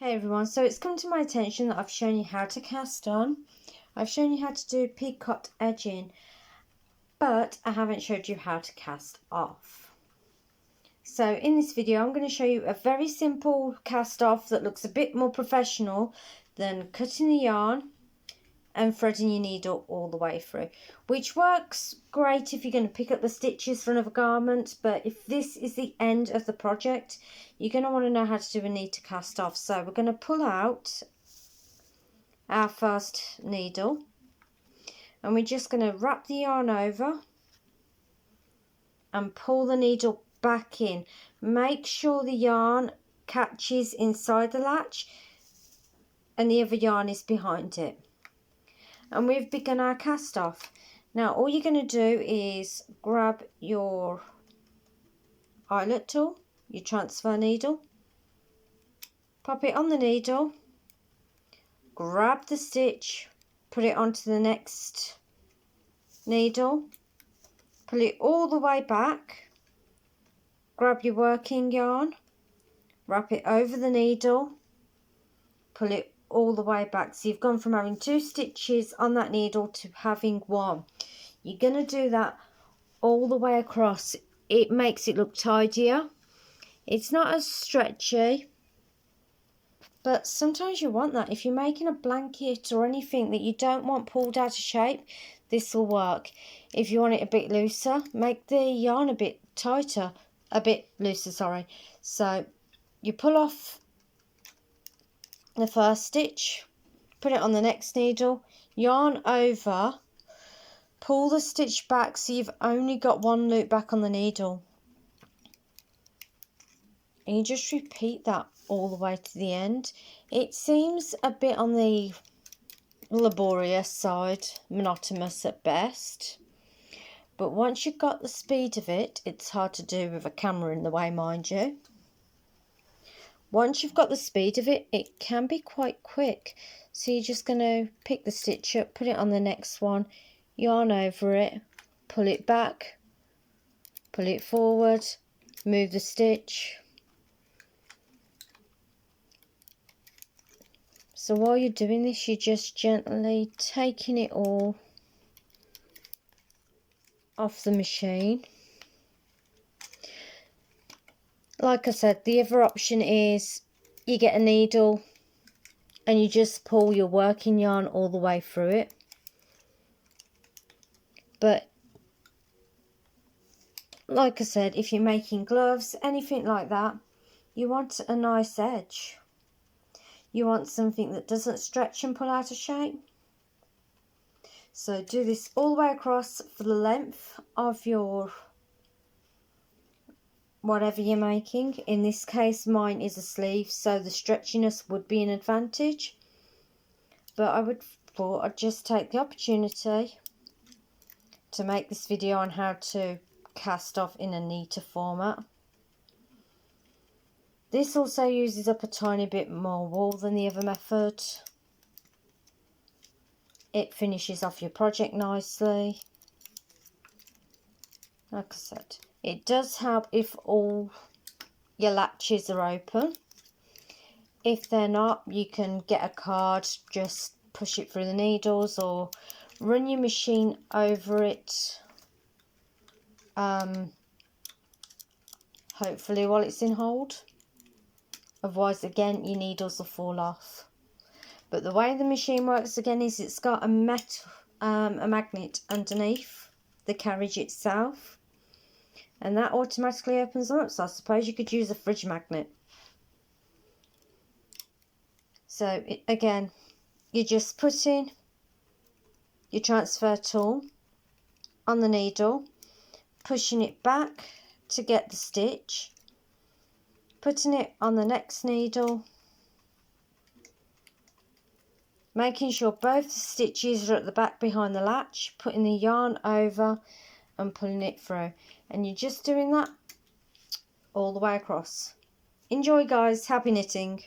Hey everyone, so it's come to my attention that I've shown you how to cast on. I've shown you how to do picot edging, but I haven't showed you how to cast off. So in this video I'm going to show you a very simple cast off that looks a bit more professional than cutting the yarn and threading your needle all the way through, which works great if you're going to pick up the stitches for another garment, but if this is the end of the project, you're going to want to know how to do a need to cast off. So we're going to pull out our first needle and we're just going to wrap the yarn over and pull the needle back in. Make sure the yarn catches inside the latch and the other yarn is behind it. And we've begun our cast off. Now all you're going to do is grab your eyelet tool, your transfer needle, pop it on the needle, grab the stitch, put it onto the next needle, pull it all the way back, grab your working yarn, wrap it over the needle, pull it all the way back. So you've gone from having 2 stitches on that needle to having 1. You're going to do that all the way across. It makes it look tidier. It's not as stretchy, but sometimes you want that. If you're making a blanket or anything that you don't want pulled out of shape, this will work. If you want it a bit looser, make the yarn a bit tighter, a bit looser, sorry. So you pull off the first stitch, put it on the next needle, yarn over, pull the stitch back so you've only got 1 loop back on the needle, and you just repeat that all the way to the end. It seems a bit on the laborious side, monotonous at best, but once you've got the speed of it, it's hard to do with a camera in the way, mind you. Once you've got the speed of it, it can be quite quick. So you're just going to pick the stitch up, put it on the next one, yarn over it, pull it back, pull it forward, move the stitch. So while you're doing this, you're just gently taking it all off the machine. Like I said, the other option is you get a needle and you just pull your working yarn all the way through it. But like I said, if you're making gloves, anything like that, you want a nice edge. You want something that doesn't stretch and pull out of shape. So do this all the way across for the length of your whatever you're making. In this case, mine is a sleeve, so the stretchiness would be an advantage. But I thought I'd just take the opportunity to make this video on how to cast off in a neater format. This also uses up a tiny bit more wool than the other method. It finishes off your project nicely. Like I said, it does help if all your latches are open. If they're not, you can get a card, just push it through the needles or run your machine over it, hopefully while it's in hold. Otherwise, again, your needles will fall off. But the way the machine works again is it's got a magnet underneath the carriage itself, and that automatically opens up. So I suppose you could use a fridge magnet. So again, you're just putting your transfer tool on the needle, pushing it back to get the stitch, putting it on the next needle, making sure both the stitches are at the back behind the latch, putting the yarn over and pulling it through. And you're just doing that all the way across. Enjoy, guys. Happy knitting.